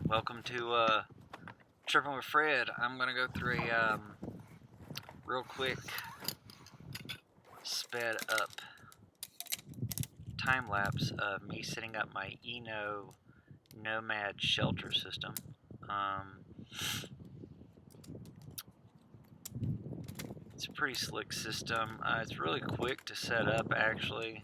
Welcome to Tripping with Fred. I'm gonna go through a real quick, sped up time lapse of me setting up my Eno Nomad Shelter system. It's a pretty slick system. It's really quick to set up, actually.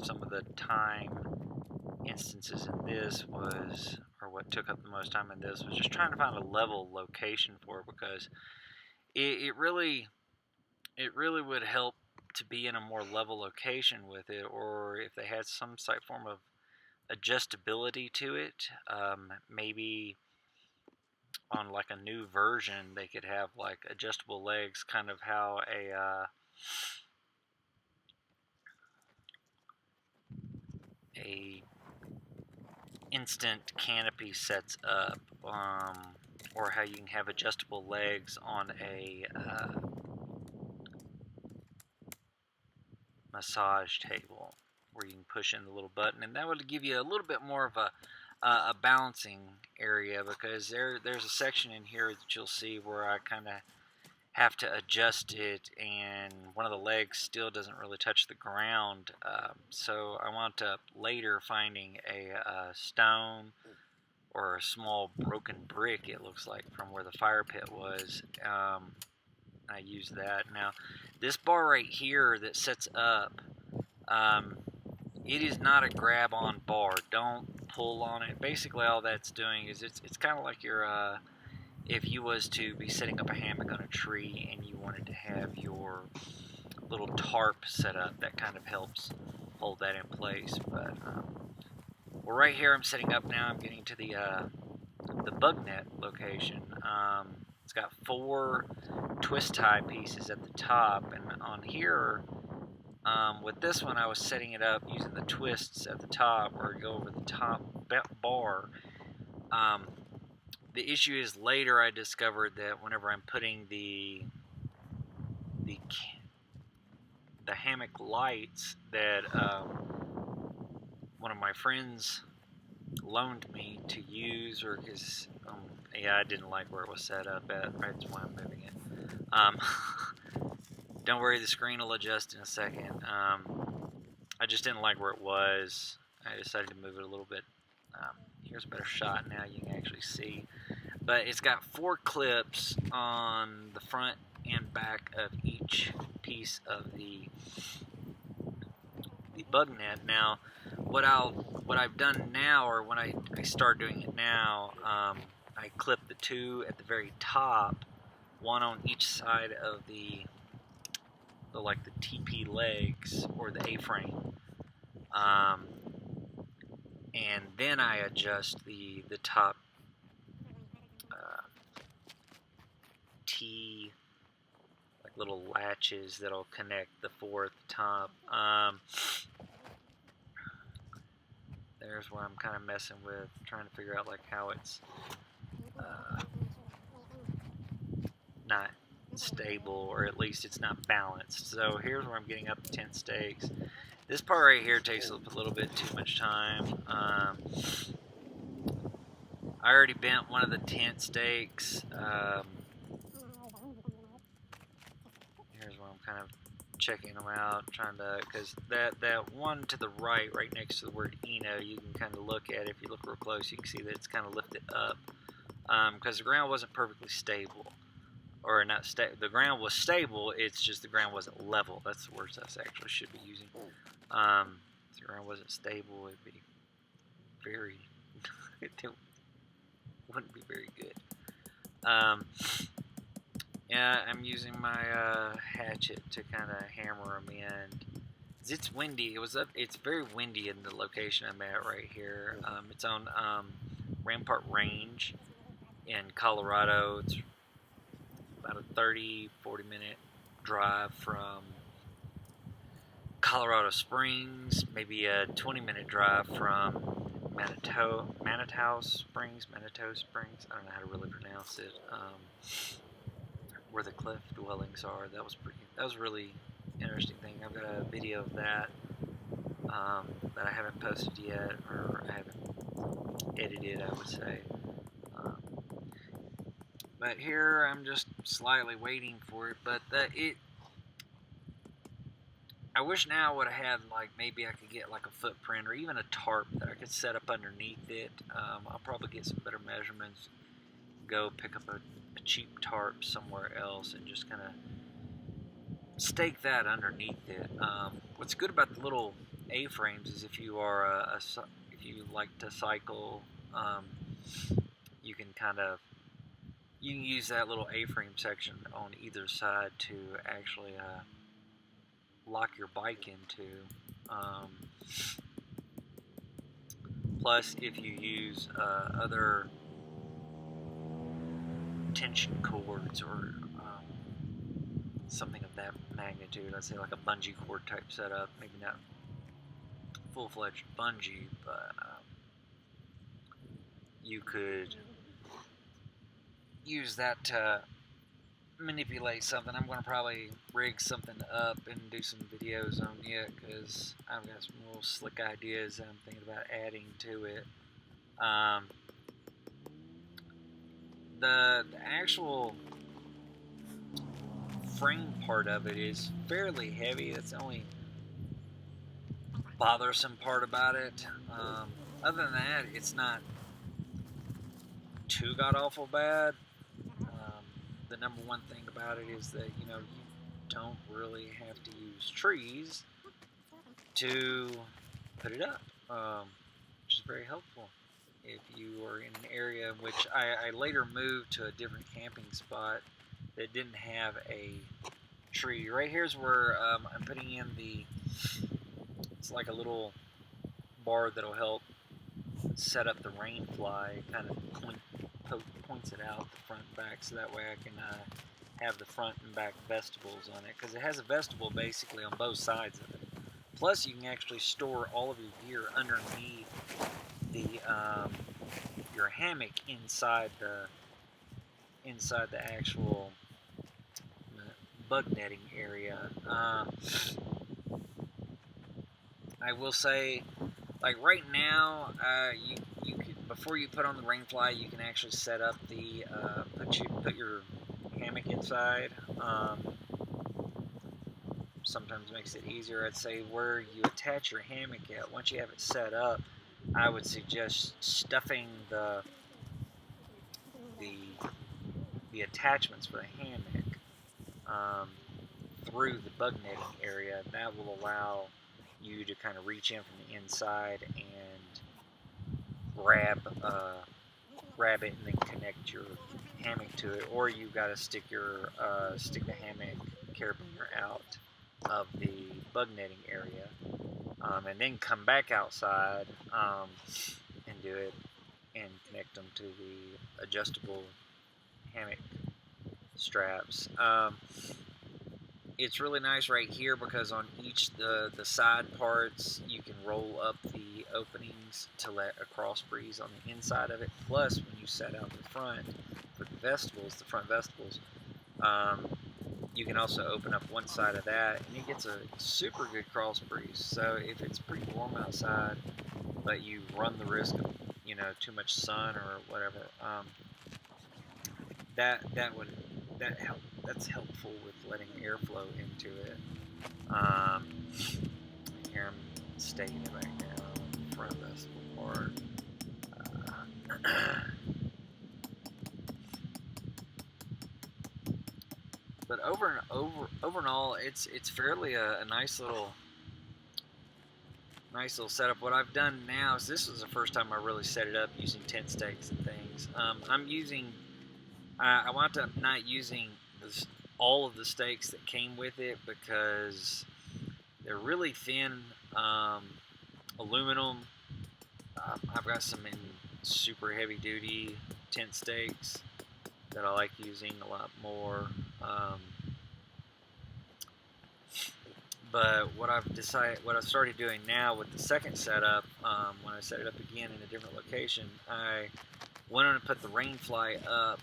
Some of the time instances in this was, or what took up the most time in this, was just trying to find a level location for it, because it really would help to be in a more level location with it, or if they had some form of adjustability to it. Maybe on like a new version they could have like adjustable legs, kind of how a instant canopy sets up, or how you can have adjustable legs on a massage table where you can push in the little button, and that would give you a little bit more of a balancing area, because there's a section in here that you'll see where I kind of have to adjust it, and one of the legs still doesn't really touch the ground. So I wound up later finding a stone or a small broken brick, it looks like, from where the fire pit was. I use that. Now, this bar right here that sets up, it is not a grab-on bar. Don't pull on it. Basically, all that's doing is it's kind of like your if you was to be setting up a hammock on a tree and you wanted to have your little tarp set up, that kind of helps hold that in place. But well, right here I'm setting up now. I'm getting to the bug net location. It's got 4 twist tie pieces at the top, and on here, with this one, I was setting it up using the twists at the top, or go over the top bar. The issue is, later I discovered that whenever I'm putting the hammock lights that one of my friends loaned me to use, or his, yeah, I didn't like where it was set up at. That's why I'm moving it. Don't worry, the screen will adjust in a second. I just didn't like where it was. I decided to move it a little bit. Here's a better shot now, you can actually see. But it's got 4 clips on the front and back of each piece of the bug net. Now, what I've done now, or when I start doing it now, I clip the 2 at the very top, one on each side of the TP legs, or the A-frame, and then I adjust the top T, like little latches that'll connect the 4 at the top. There's where I'm kind of messing with, trying to figure out like how it's not stable, or at least it's not balanced. So here's where I'm getting up the tent stakes. This part right here takes a little bit too much time. I already bent one of the tent stakes. Here's where I'm kind of checking them out, trying to, because that one to the right next to the word Eno, you can kind of look at it. If you look real close, you can see that it's kind of lifted up, because the ground wasn't perfectly stable, or not the ground was stable, it's just the ground wasn't level. That's the words I actually should be using. If the ground wasn't stable, it'd be very it wouldn't be very good. Yeah, I'm using my hatchet to kind of hammer them in. It's windy. It's very windy in the location I'm at right here. It's on Rampart Range in Colorado. It's about a 30-40 minute drive from Colorado Springs, maybe a 20-minute drive from Manitou Springs. I don't know how to really pronounce it. Where the cliff dwellings are. That was a really interesting thing. I've got a video of that. that I haven't posted yet, or I haven't edited, I would say. Um, but here I'm just slightly waiting for it. But I wish now I would have had, like, maybe I could get like a footprint or even a tarp that I could set up underneath it. I'll probably get some better measurements, go pick up a cheap tarp somewhere else, and just kind of stake that underneath it. What's good about the little A-frames is if you are if you like to cycle, you can use that little A-frame section on either side to actually lock your bike into. Plus, if you use other tension cords or something of that magnitude, let's say like a bungee cord type setup, maybe not full-fledged bungee, but you could use that to manipulate something. I'm going to probably rig something up and do some videos on it, because I've got some real slick ideas that I'm thinking about adding to it. The actual frame part of it is fairly heavy. That's the only bothersome part about it. Other than that, it's not too god-awful bad. The number one thing about it is that, you don't really have to use trees to put it up, which is very helpful if you are in an area in which I later moved to a different camping spot that didn't have a tree. Right here's where I'm putting in it's like a little bar that'll help set up the rain fly. Kind of points it out the front and back, so that way I can have the front and back vestibules on it, because it has a vestibule basically on both sides of it. Plus, you can actually store all of your gear underneath your hammock inside the actual bug netting area. I will say, like right now, you can, before you put on the rain fly, you can actually set up put your hammock inside. Sometimes makes it easier. I'd say where you attach your hammock at, once you have it set up, I would suggest stuffing the attachments for the hammock through the bug netting area. That will allow you to kind of reach in from the inside and grab it and then connect your hammock to it, or you got to stick the hammock carabiner out of the bug netting area, and then come back outside and do it and connect them to the adjustable hammock straps. It's really nice right here because on each the side parts you can roll up the openings to let a cross breeze on the inside of it. Plus, when you set out the front for the front vestibules, you can also open up one side of that, and it gets a super good cross breeze. So if it's pretty warm outside, but you run the risk of too much sun or whatever, that's helpful with letting airflow into it. Here I'm staking it right now, front vestibule part. But over and all, it's fairly a nice little setup. What I've done now is, this is the first time I really set it up using tent stakes and things. I wound up not using all of the stakes that came with it because they're really thin aluminum. I've got some in super heavy duty tent stakes that I like using a lot more. But what I've started doing now with the second setup, when I set it up again in a different location, I went on and put the rain fly up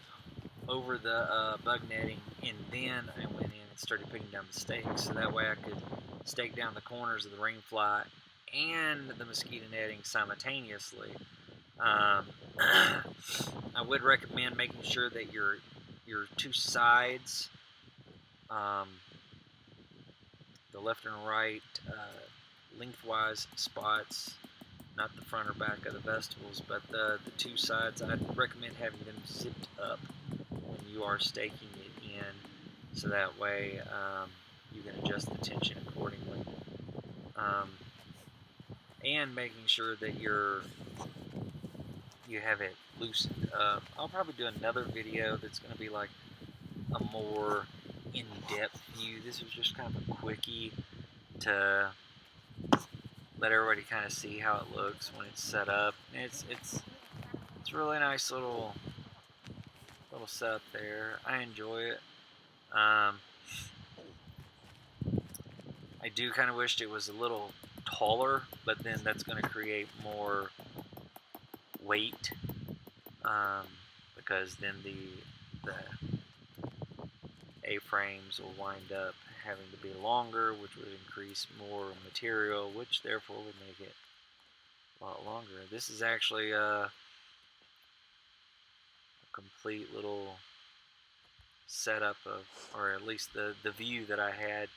over the bug netting, and then I went in and started putting down the stakes, so that way I could stake down the corners of the rain fly and the mosquito netting simultaneously. I would recommend making sure that your two sides, um, the left and right, lengthwise spots, not the front or back of the vesticles, but the two sides, I'd recommend having them zipped up when you are staking it in, so that way you can adjust the tension accordingly. And making sure that you have it loosened. I'll probably do another video that's going to be like a more in-depth view. This was just kind of a quickie to let everybody kind of see how it looks when it's set up. It's really nice little setup there. I enjoy it. I do kind of wish it was a little taller, but then that's going to create more weight, because then the A-frames will wind up having to be longer, which would increase more material, which therefore would make it a lot longer. This is actually a complete little setup of, or at least the view that I had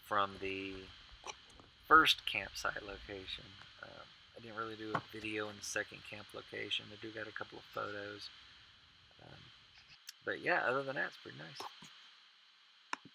from the first campsite location. I didn't really do a video in the second camp location. I do got a couple of photos. But yeah, other than that, it's pretty nice.